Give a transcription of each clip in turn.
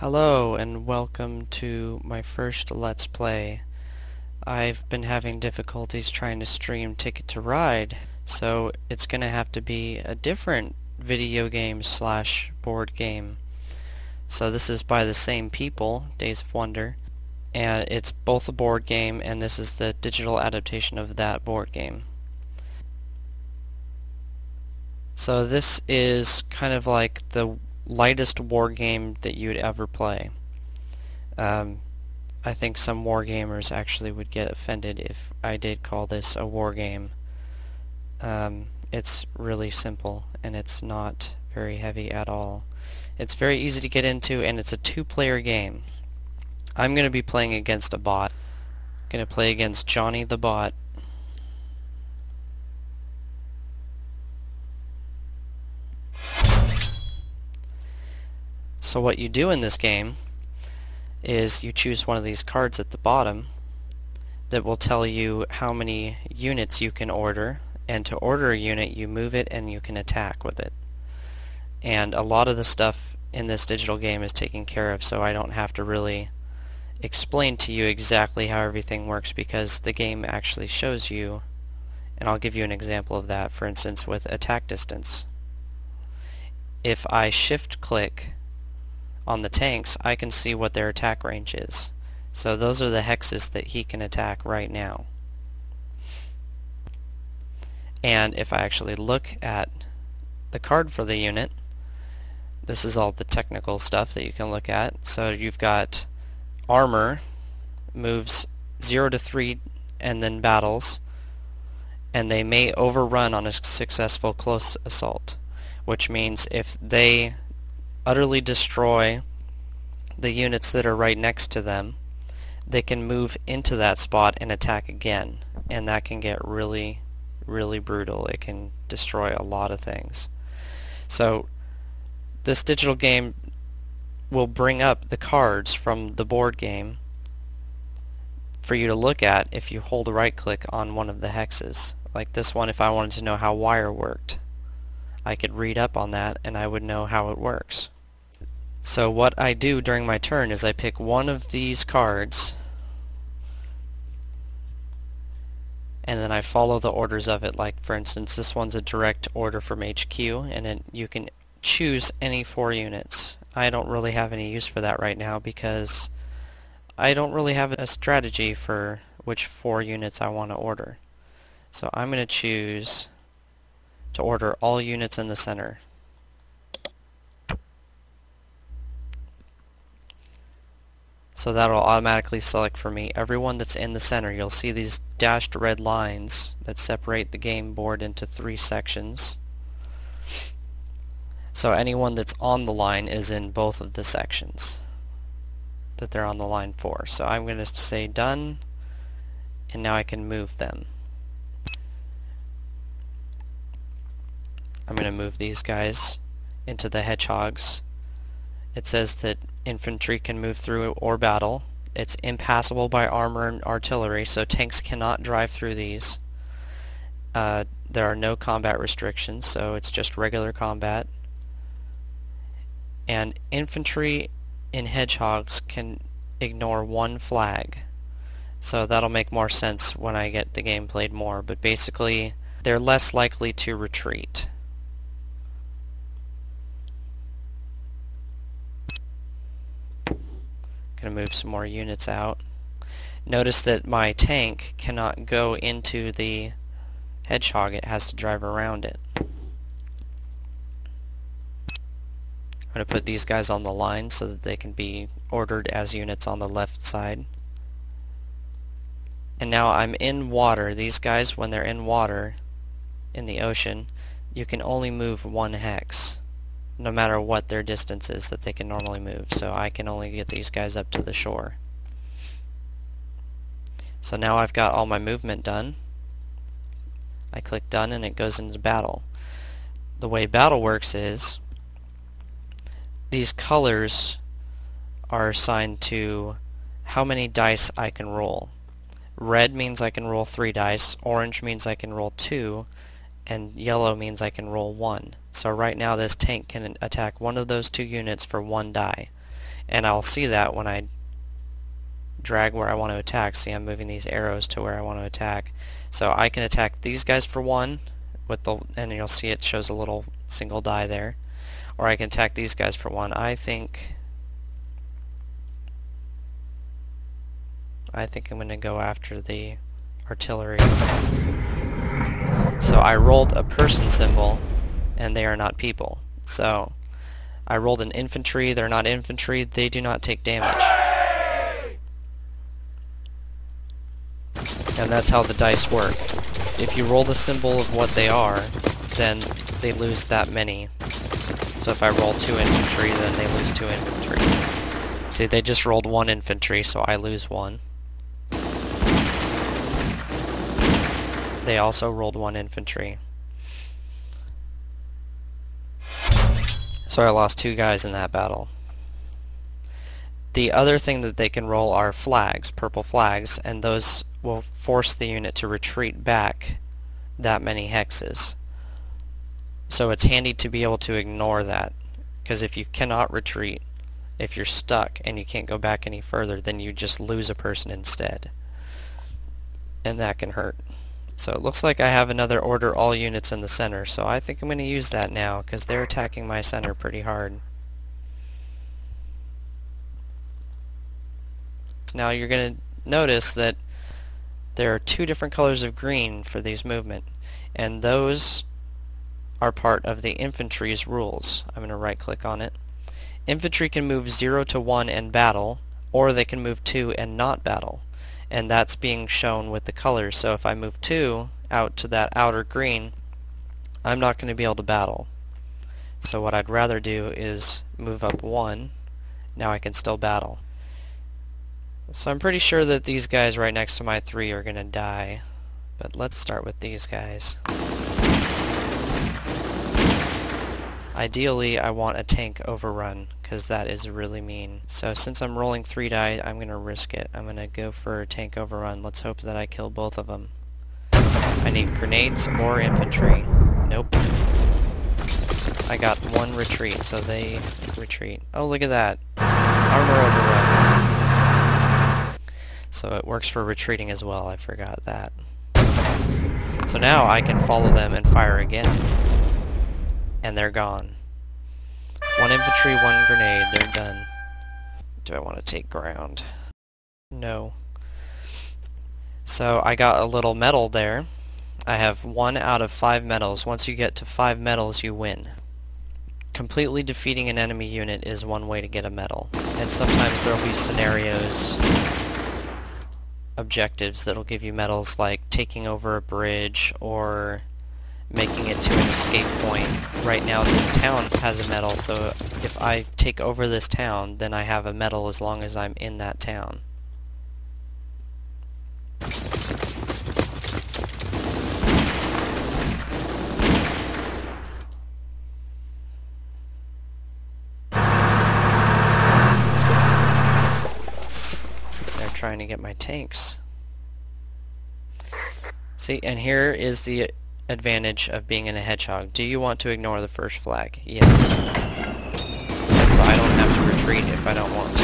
Hello and welcome to my first Let's Play. I've been having difficulties trying to stream Ticket to Ride, so it's gonna have to be a different video game slash board game. So this is by the same people, Days of Wonder, and it's both a board game and this is the digital adaptation of that board game. So this is kind of like the lightest war game that you'd ever play. I think some war gamers actually would get offended if I did call this a war game. It's really simple and it's not very heavy at all. It's very easy to get into and it's a two-player game. I'm going to be playing against a bot. I'm going to play against Johnny the bot. So what you do in this game is you choose one of these cards at the bottom that will tell you how many units you can order, and to order a unit you move it and you can attack with it. And a lot of the stuff in this digital game is taken care of, so I don't have to really explain to you exactly how everything works because the game actually shows you, and I'll give you an example of that. For instance, with attack distance. If I shift click on the tanks, I can see what their attack range is. So those are the hexes that he can attack right now. And if I actually look at the card for the unit, this is all the technical stuff that you can look at. So you've got armor, moves 0 to 3 and then battles, and they may overrun on a successful close assault, which means if they utterly destroy the units that are right next to them, they can move into that spot and attack again, and that can get really brutal. It can destroy a lot of things. So this digital game will bring up the cards from the board game for you to look at if you hold right click on one of the hexes. Like this one, if I wanted to know how wire worked, I could read up on that and I would know how it works. So what I do during my turn is I pick one of these cards and then I follow the orders of it. Like for instance, this one's a direct order from HQ, and then you can choose any 4 units. I don't really have any use for that right now because I don't really have a strategy for which 4 units I want to order. So I'm going to choose to order all units in the center. So that'll automatically select for me everyone that's in the center. You'll see these dashed red lines that separate the game board into 3 sections. So anyone that's on the line is in both of the sections that they're on the line for. So I'm going to say done, and now I can move them. I'm going to move these guys into the hedgehogs. It says that infantry can move through or battle. It's impassable by armor and artillery, so tanks cannot drive through these. There are no combat restrictions, so it's just regular combat. And infantry in hedgehogs can ignore 1 flag. So that'll make more sense when I get the game played more, but basically they're less likely to retreat. Going to move some more units out. Notice that my tank cannot go into the hedgehog, it has to drive around it. I'm going to put these guys on the line so that they can be ordered as units on the left side. And now I'm in water. These guys, when they're in water, in the ocean, you can only move 1 hex, no matter what their distance is that they can normally move. So I can only get these guys up to the shore. So now I've got all my movement done. I click done and it goes into battle. The way battle works is these colors are assigned to how many dice I can roll. Red means I can roll 3 dice, orange means I can roll 2, and yellow means I can roll 1. So right now this tank can attack one of those 2 units for 1 die. And I'll see that when I drag where I want to attack. See, I'm moving these arrows to where I want to attack. So I can attack these guys for 1, and you'll see it shows a little single die there. Or I can attack these guys for 1. I think I'm going to go after the artillery. So I rolled a person symbol, and they are not people. So I rolled an infantry, they're not infantry, they do not take damage. And that's how the dice work. If you roll the symbol of what they are, then they lose that many. So if I roll 2 infantry, then they lose 2 infantry. See, they just rolled 1 infantry, so I lose 1. They also rolled 1 infantry. So I lost 2 guys in that battle. The other thing that they can roll are flags, purple flags, and those will force the unit to retreat back that many hexes. So it's handy to be able to ignore that, because if you cannot retreat, if you're stuck and you can't go back any further, then you just lose a person instead. And that can hurt. So it looks like I have another order all units in the center, so I think I'm going to use that now, because they're attacking my center pretty hard. Now you're going to notice that there are 2 different colors of green for these movement, and those are part of the infantry's rules. I'm going to right click on it. Infantry can move 0 to 1 and battle, or they can move 2 and not battle. And that's being shown with the colors. So if I move 2 out to that outer green, I'm not going to be able to battle. So what I'd rather do is move up 1. Now I can still battle. So I'm pretty sure that these guys right next to my 3 are going to die. But let's start with these guys. Ideally, I want a tank overrun, because that is really mean. So since I'm rolling 3 die, I'm going to risk it. I'm going to go for a tank overrun. Let's hope that I kill both of them. I need grenades or infantry. Nope. I got 1 retreat, so they retreat. Oh, look at that. Armor overrun. So it works for retreating as well. I forgot that. So now I can follow them and fire again. And they're gone. 1 infantry, 1 grenade, they're done. Do I want to take ground? No. So I got a little medal there. I have 1 out of 5 medals. Once you get to 5 medals, you win. Completely defeating an enemy unit is one way to get a medal. And sometimes there'll be scenarios, objectives that'll give you medals, like taking over a bridge or making it to an escape point. Right now this town has a medal, so if I take over this town, then I have a medal as long as I'm in that town. They're trying to get my tanks. See, and here is the advantage of being in a hedgehog. Do you want to ignore the first flag? Yes. So I don't have to retreat if I don't want to.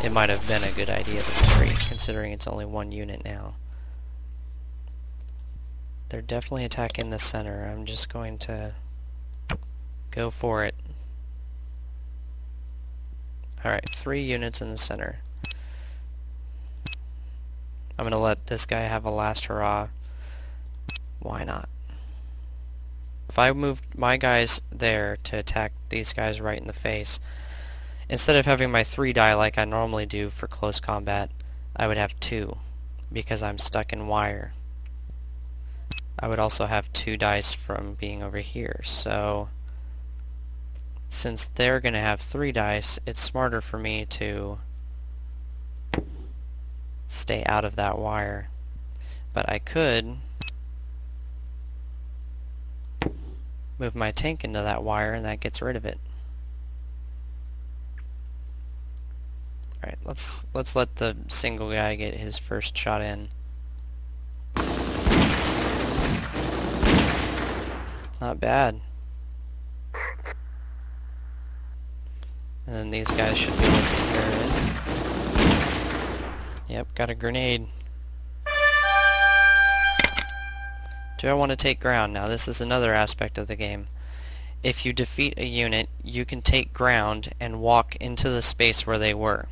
It might have been a good idea to retreat, considering it's only 1 unit now. They're definitely attacking the center. I'm just going to go for it. Alright, 3 units in the center. I'm going to let this guy have a last hurrah. Why not? If I moved my guys there to attack these guys right in the face, instead of having my 3 die like I normally do for close combat, I would have 2, because I'm stuck in wire. I would also have 2 dice from being over here, so since they're going to have 3 dice, it's smarter for me to stay out of that wire. But I could move my tank into that wire and that gets rid of it. Alright, let's let the single guy get his first shot in. Not bad. And then these guys should be able to take care of it. Yep, got a grenade. Do I want to take ground? Now this is another aspect of the game. If you defeat a unit, you can take ground and walk into the space where they were.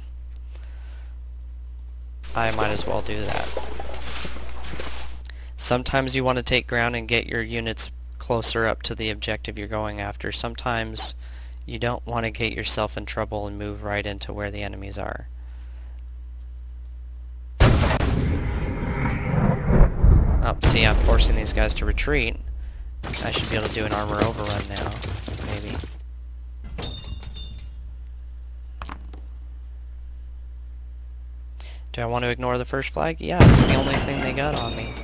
I might as well do that. Sometimes you want to take ground and get your units closer up to the objective you're going after. Sometimes you don't want to get yourself in trouble and move right into where the enemies are. Oh, see, I'm forcing these guys to retreat. I should be able to do an armor overrun now, maybe. Do I want to ignore the first flag? Yeah, it's the only thing they got on me.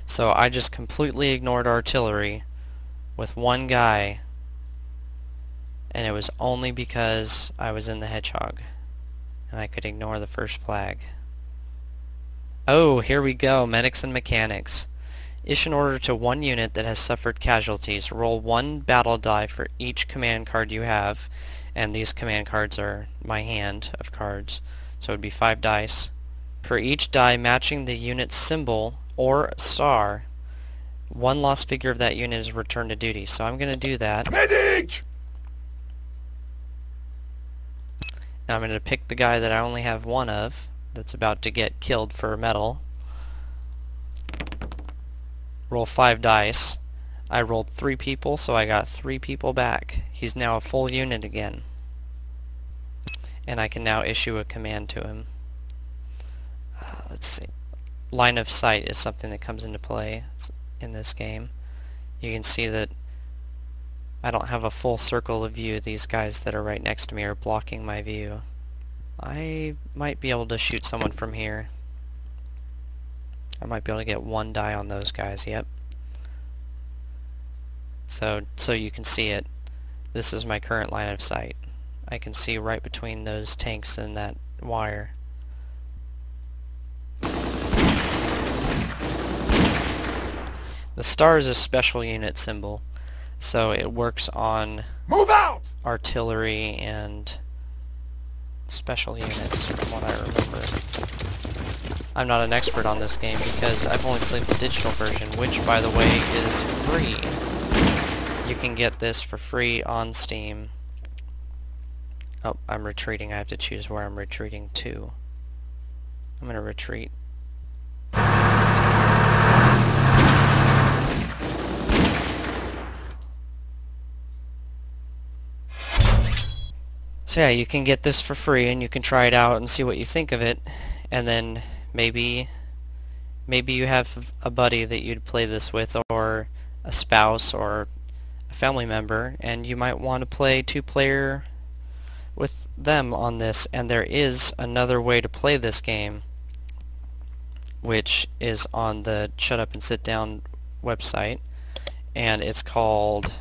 So I just completely ignored artillery with one guy, and it was only because I was in the hedgehog and I could ignore the first flag. Oh, here we go, medics and mechanics. Issue an order to one unit that has suffered casualties. Roll one battle die for each command card you have, and these command cards are my hand of cards, so it would be 5 dice. For each die matching the unit's symbol or star, one lost figure of that unit is returned to duty. So I'm going to do that. Medic! And I'm going to pick the guy that I only have one of, that's about to get killed for a medal. Roll 5 dice. I rolled 3 people, so I got 3 people back. He's now a full unit again. And I can now issue a command to him. Let's see. Line of sight is something that comes into play in this game. You can see that I don't have a full circle of view. These guys that are right next to me are blocking my view. I might be able to shoot someone from here. I might be able to get 1 die on those guys, yep. So you can see it. This is my current line of sight. I can see right between those tanks and that wire. The star is a special unit symbol, so it works on Move out! artillery and special units, from what I remember. I'm not an expert on this game because I've only played the digital version, which, by the way, is free. You can get this for free on Steam. Oh, I'm retreating. I have to choose where I'm retreating to. I'm going to retreat. So yeah, you can get this for free and you can try it out and see what you think of it, and then maybe you have a buddy that you'd play this with, or a spouse or a family member, and you might want to play 2-player with them on this. And there is another way to play this game, which is on the Shut Up and Sit Down website, and it's called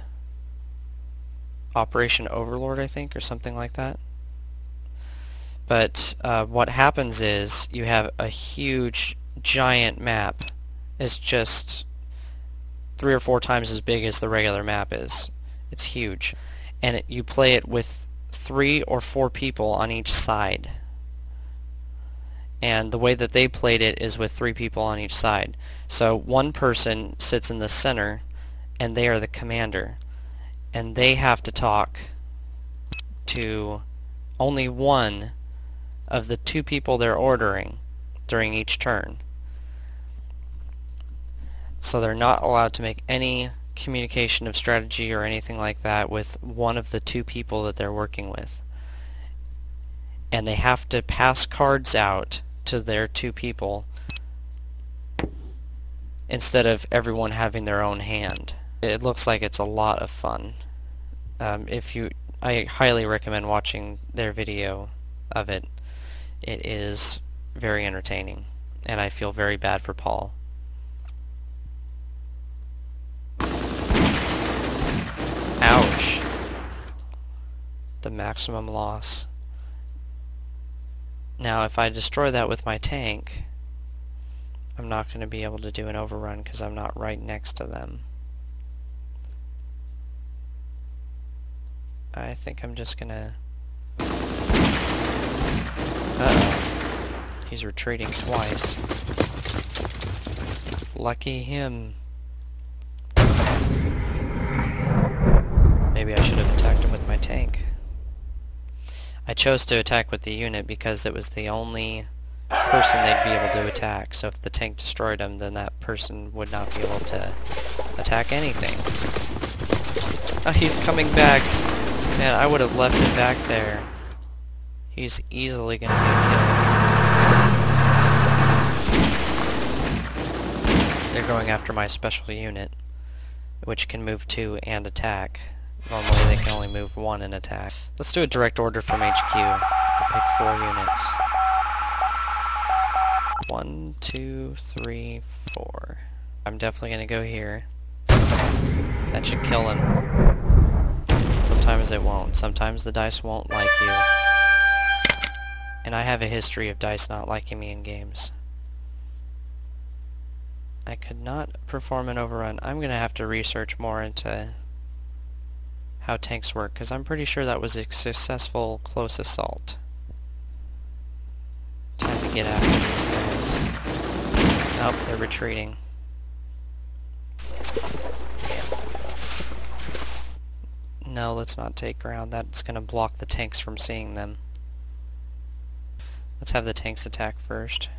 Operation Overlord, I think, or something like that. But what happens is you have a huge, giant map. It's just 3 or 4 times as big as the regular map is. It's huge. And you play it with 3 or 4 people on each side. And the way that they played it is with 3 people on each side. So one person sits in the center, and they are the commander. And they have to talk to only one of the 2 people they're ordering during each turn. So they're not allowed to make any communication of strategy or anything like that with one of the 2 people that they're working with. And they have to pass cards out to their 2 people instead of everyone having their own hand. It looks like it's a lot of fun. I highly recommend watching their video of it. It is very entertaining, and I feel very bad for Paul. Ouch. The maximum loss. Now if I destroy that with my tank, I'm not going to be able to do an overrun because I'm not right next to them. I think I'm just gonna... Uh-oh. He's retreating twice. Lucky him. Maybe I should have attacked him with my tank. I chose to attack with the unit because it was the only person they'd be able to attack. So if the tank destroyed him, then that person would not be able to attack anything. Oh, he's coming back. Man, I would have left him back there. He's easily gonna get killed. They're going after my special unit, which can move 2 and attack. Normally they can only move 1 and attack. Let's do a direct order from HQ. We'll pick 4 units. 1, 2, 3, 4. I'm definitely gonna go here. That should kill him. Sometimes it won't. Sometimes the dice won't like you. And I have a history of dice not liking me in games. I could not perform an overrun. I'm gonna have to research more into how tanks work, because I'm pretty sure that was a successful close assault. Time to get after these guys. Nope, they're retreating. No, let's not take ground. That's going to block the tanks from seeing them. Let's have the tanks attack first.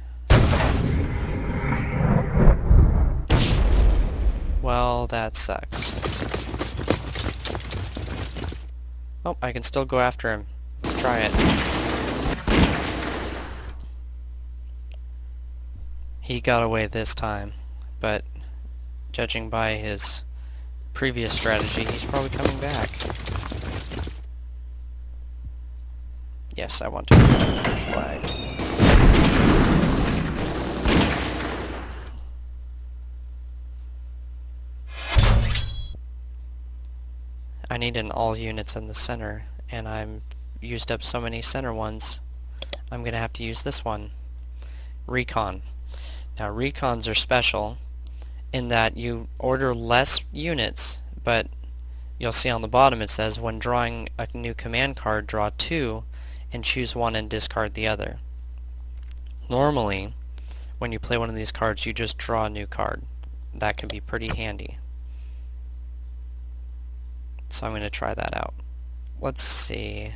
Well, that sucks. Oh, I can still go after him. Let's try it. He got away this time, but judging by his previous strategy, he's probably coming back. Yes, I want to flag. I need an all units in the center, and I'm used up so many center ones. I'm gonna have to use this one. Recon. Now recons are special in that you order less units, but you'll see on the bottom it says when drawing a new command card, draw 2 and choose one and discard the other. Normally, when you play one of these cards, you just draw a new card. That can be pretty handy. So I'm going to try that out. Let's see.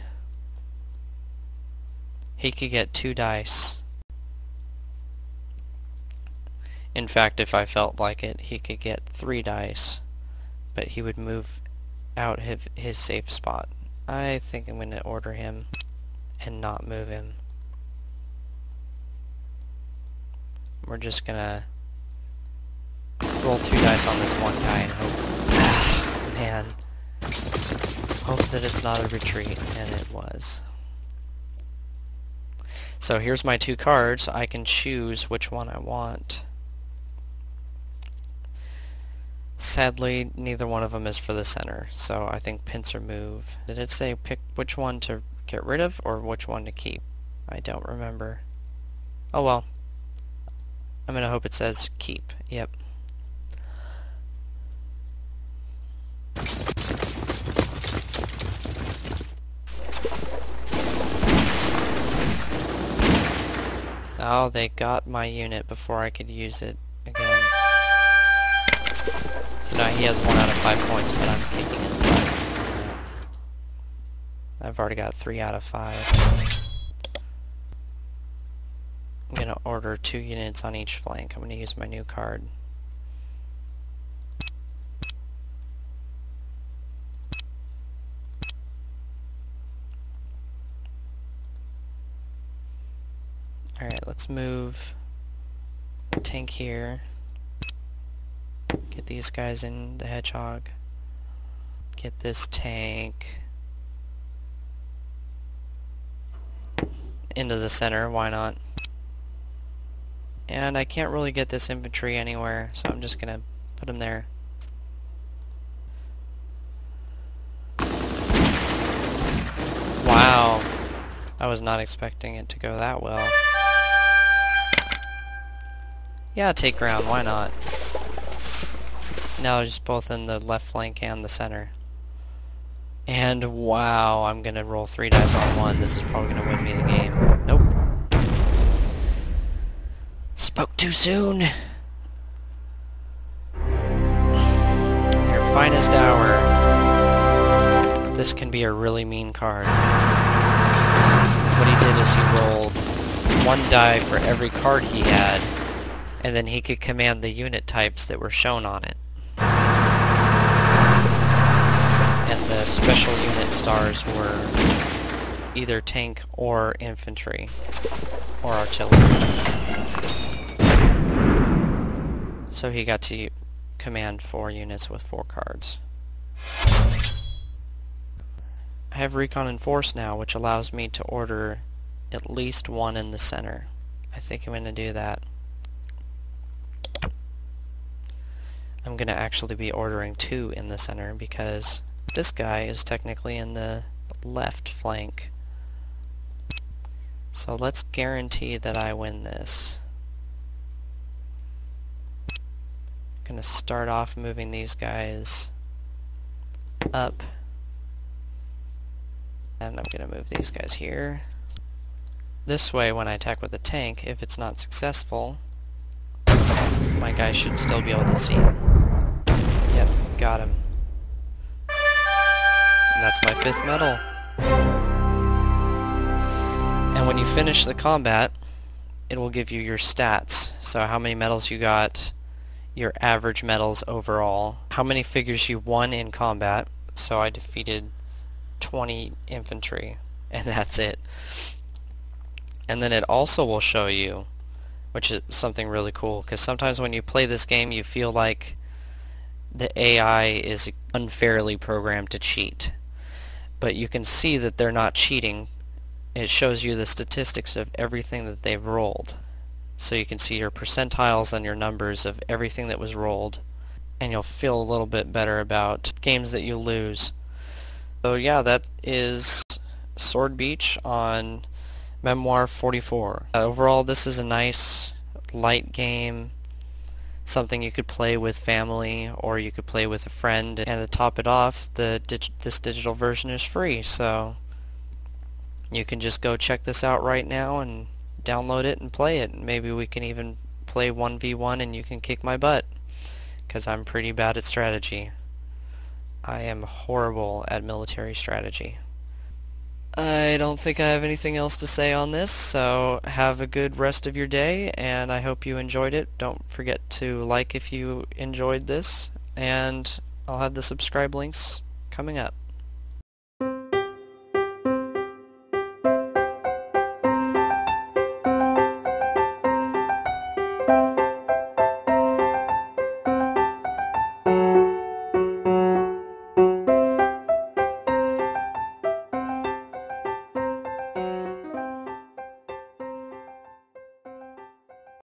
He could get 2 dice. In fact, if I felt like it, he could get 3 dice, but he would move out his safe spot. I think I'm going to order him and not move him. We're just going to roll 2 dice on this one guy and hope, man, hope that it's not a retreat, and it was. So here's my 2 cards. I can choose which one I want. Sadly, neither one of them is for the center, so I think pincer move. Did it say pick which one to get rid of or which one to keep? I don't remember. Oh well. I'm gonna hope it says keep. Yep. Oh, they got my unit before I could use it again. So now he has 1 out of 5 points, but I'm kicking his butt. I've already got 3 out of 5. I'm going to order 2 units on each flank. I'm going to use my new card. Alright, let's move tank here. Get these guys in the hedgehog. Get this tank into the center, why not? And I can't really get this infantry anywhere, so I'm just gonna put them there. Wow, I was not expecting it to go that well. Yeah, take ground, why not? Now just both in the left flank and the center. And wow, I'm gonna roll 3 dice on 1. This is probably gonna win me the game. Nope. Spoke too soon. Your finest hour. This can be a really mean card. What he did is he rolled 1 die for every card he had, and then he could command the unit types that were shown on it. And the special unit stars were either tank or infantry or artillery. So he got to command 4 units with 4 cards. I have Recon and Force now, which allows me to order at least 1 in the center. I think I'm going to do that. I'm going to actually be ordering 2 in the center because this guy is technically in the left flank. So let's guarantee that I win this. I'm going to start off moving these guys up. And I'm going to move these guys here. This way, when I attack with a tank, if it's not successful, my guy should still be able to see him. Yep, got him. And that's my 5th medal. And when you finish the combat, it will give you your stats. So how many medals you got, your average medals overall, how many figures you won in combat. So I defeated 20 infantry, and that's it. And then it also will show you, which is something really cool, because sometimes when you play this game you feel like the AI is unfairly programmed to cheat. But you can see that they're not cheating. It shows you the statistics of everything that they've rolled. So you can see your percentiles and your numbers of everything that was rolled, and you'll feel a little bit better about games that you lose. So yeah, that is Sword Beach on Memoir 44. Overall, this is a nice, light game, something you could play with family, or you could play with a friend. And to top it off, this digital version is free, so you can just go check this out right now and download it and play it. Maybe we can even play 1v1 and you can kick my butt, because I'm pretty bad at strategy. I am horrible at military strategy. I don't think I have anything else to say on this, so have a good rest of your day, and I hope you enjoyed it. Don't forget to like if you enjoyed this, and I'll have the subscribe links coming up.